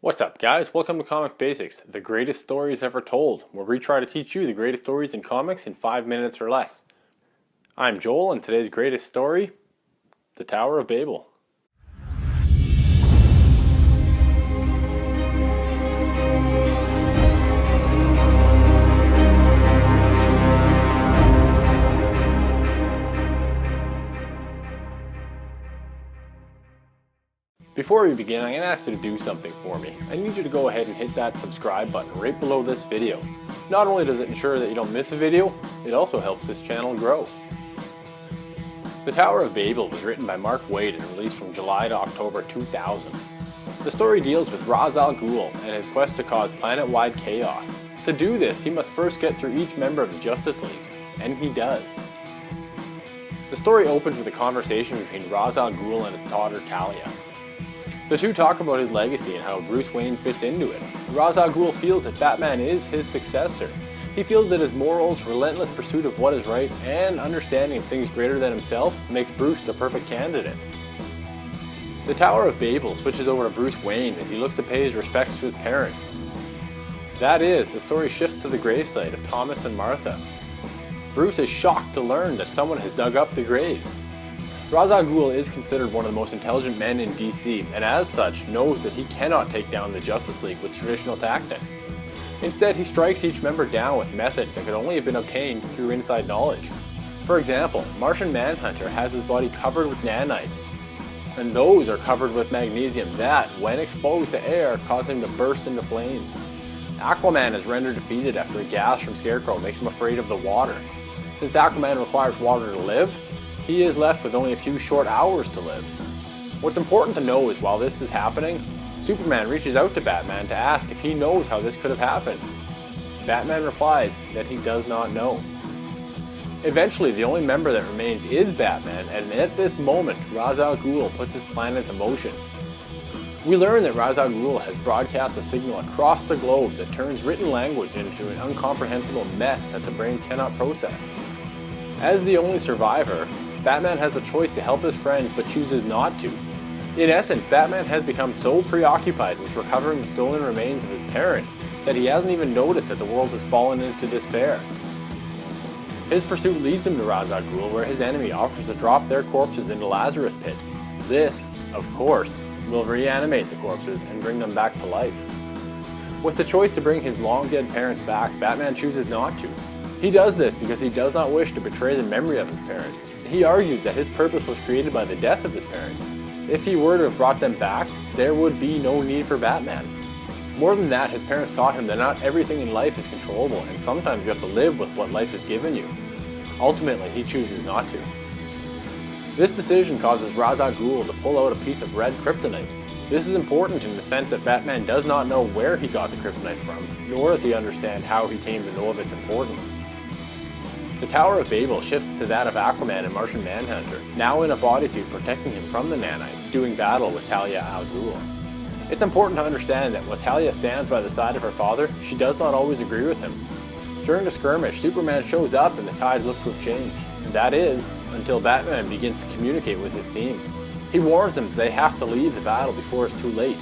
What's up, guys? Welcome to Comic Basics, the greatest stories ever told, where we try to teach you the greatest stories in comics in 5 minutes or less. I'm Joel, and today's greatest story, the Tower of Babel. Before we begin, I'm going to ask you to do something for me. I need you to go ahead and hit that subscribe button right below this video. Not only does it ensure that you don't miss a video, it also helps this channel grow. The Tower of Babel was written by Mark Waid and released from July to October 2000. The story deals with Ra's al Ghul and his quest to cause planet-wide chaos. To do this, he must first get through each member of the Justice League, and he does. The story opens with a conversation between Ra's al Ghul and his daughter Talia. The two talk about his legacy and how Bruce Wayne fits into it. Ra's al Ghul feels that Batman is his successor. He feels that his morals, relentless pursuit of what is right, and understanding of things greater than himself makes Bruce the perfect candidate. The Tower of Babel switches over to Bruce Wayne as he looks to pay his respects to his parents. That is, the story shifts to the gravesite of Thomas and Martha. Bruce is shocked to learn that someone has dug up the graves. Ra's al Ghul is considered one of the most intelligent men in DC, and as such knows that he cannot take down the Justice League with traditional tactics. Instead, he strikes each member down with methods that could only have been obtained through inside knowledge. For example, Martian Manhunter has his body covered with nanites, and those are covered with magnesium that, when exposed to air, cause him to burst into flames. Aquaman is rendered defeated after a gas from Scarecrow makes him afraid of the water. Since Aquaman requires water to live, he is left with only a few short hours to live. What's important to know is while this is happening, Superman reaches out to Batman to ask if he knows how this could have happened. Batman replies that he does not know. Eventually, the only member that remains is Batman, and at this moment, Ra's al Ghul puts his plan into motion. We learn that Ra's al Ghul has broadcast a signal across the globe that turns written language into an incomprehensible mess that the brain cannot process. As the only survivor, Batman has a choice to help his friends but chooses not to. In essence, Batman has become so preoccupied with recovering the stolen remains of his parents that he hasn't even noticed that the world has fallen into despair. His pursuit leads him to Ra's al Ghul, where his enemy offers to drop their corpses into Lazarus Pit. This, of course, will reanimate the corpses and bring them back to life. With the choice to bring his long-dead parents back, Batman chooses not to. He does this because he does not wish to betray the memory of his parents. He argues that his purpose was created by the death of his parents. If he were to have brought them back, there would be no need for Batman. More than that, his parents taught him that not everything in life is controllable, and sometimes you have to live with what life has given you. Ultimately, he chooses not to. This decision causes Ra's al Ghul to pull out a piece of red kryptonite. This is important in the sense that Batman does not know where he got the kryptonite from, nor does he understand how he came to know of its importance. The Tower of Babel shifts to that of Aquaman and Martian Manhunter, now in a bodysuit protecting him from the nanites, doing battle with Talia al Ghul. It's important to understand that while Talia stands by the side of her father, she does not always agree with him. During the skirmish, Superman shows up and the tides look to have changed, and that is, until Batman begins to communicate with his team. He warns them that they have to leave the battle before it's too late.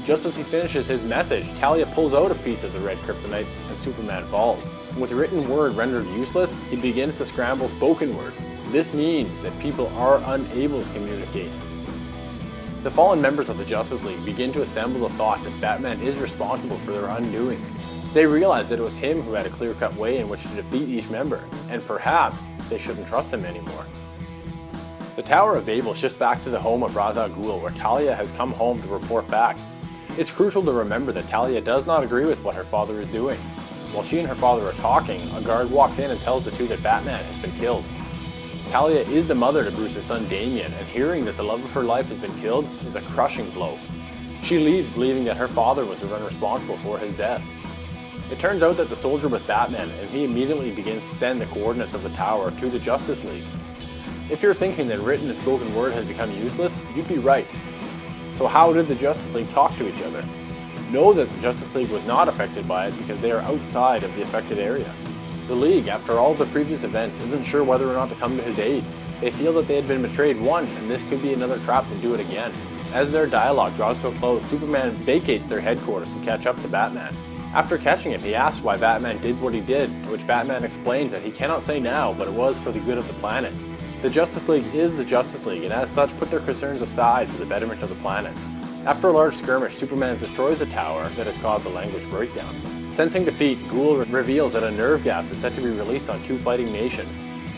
Just as he finishes his message, Talia pulls out a piece of the red kryptonite and Superman falls. With written word rendered useless, he begins to scramble spoken word. This means that people are unable to communicate. The fallen members of the Justice League begin to assemble the thought that Batman is responsible for their undoing. They realize that it was him who had a clear-cut way in which to defeat each member, and perhaps they shouldn't trust him anymore. The Tower of Babel shifts back to the home of Ra's al Ghul, where Talia has come home to report back. It's crucial to remember that Talia does not agree with what her father is doing. While she and her father are talking, a guard walks in and tells the two that Batman has been killed. Talia is the mother to Bruce's son Damian, and hearing that the love of her life has been killed is a crushing blow. She leaves believing that her father was the one responsible for his death. It turns out that the soldier was Batman, and he immediately begins to send the coordinates of the tower to the Justice League. If you're thinking that written and spoken word has become useless, you'd be right. So how did the Justice League talk to each other? Know that the Justice League was not affected by it because they are outside of the affected area. The League, after all the previous events, isn't sure whether or not to come to his aid. They feel that they had been betrayed once and this could be another trap to do it again. As their dialogue draws to a close, Superman vacates their headquarters to catch up to Batman. After catching him, he asks why Batman did what he did, to which Batman explains that he cannot say now, but it was for the good of the planet. The Justice League is the Justice League, and as such put their concerns aside for the betterment of the planet. After a large skirmish, Superman destroys a tower that has caused a language breakdown. Sensing defeat, Ghoul reveals that a nerve gas is set to be released on two fighting nations.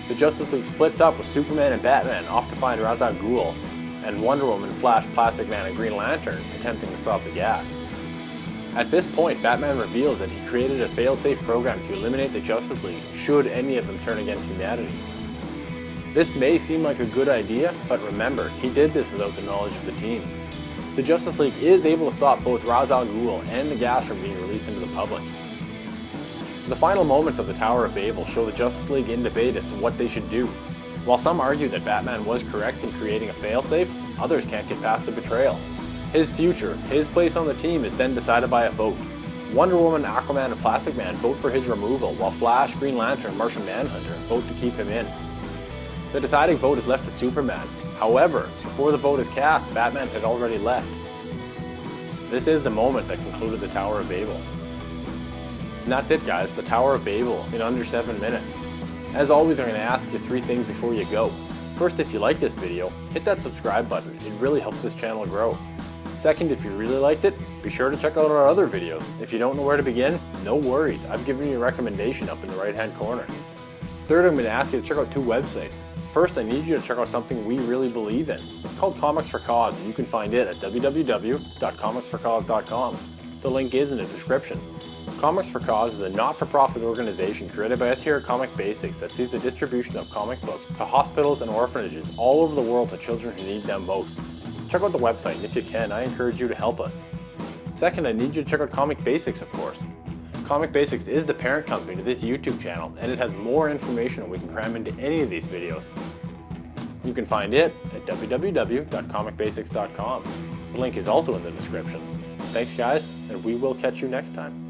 The Justice League splits up with Superman and Batman off to find Ra's al Ghul, and Wonder Woman, Flash, Plastic Man, and Green Lantern attempting to stop the gas. At this point, Batman reveals that he created a fail-safe program to eliminate the Justice League should any of them turn against humanity. This may seem like a good idea, but remember, he did this without the knowledge of the team. The Justice League is able to stop both Ra's al Ghul and the gas from being released into the public. The final moments of the Tower of Babel show the Justice League in debate as to what they should do. While some argue that Batman was correct in creating a failsafe, others can't get past the betrayal. His future, his place on the team is then decided by a vote. Wonder Woman, Aquaman, and Plastic Man vote for his removal, while Flash, Green Lantern, and Martian Manhunter vote to keep him in. The deciding vote is left to Superman. However, before the vote is cast, Batman had already left. This is the moment that concluded the Tower of Babel. And that's it guys, the Tower of Babel in under 7 minutes. As always, I'm going to ask you 3 things before you go. First, if you like this video, hit that subscribe button, it really helps this channel grow. Second, if you really liked it, be sure to check out our other videos. If you don't know where to begin, no worries, I've given you a recommendation up in the right hand corner. Third, I'm going to ask you to check out 2 websites. First, I need you to check out something we really believe in. It's called Comics for Cause, and you can find it at www.comicsforcause.com. The link is in the description. Comics for Cause is a not-for-profit organization created by us here at Comic Basics that sees the distribution of comic books to hospitals and orphanages all over the world to children who need them most. Check out the website, and if you can, I encourage you to help us. Second, I need you to check out Comic Basics, of course. Comic Basics is the parent company to this YouTube channel, and it has more information than we can cram into any of these videos. You can find it at www.comicbasics.com. The link is also in the description. Thanks guys, and we will catch you next time.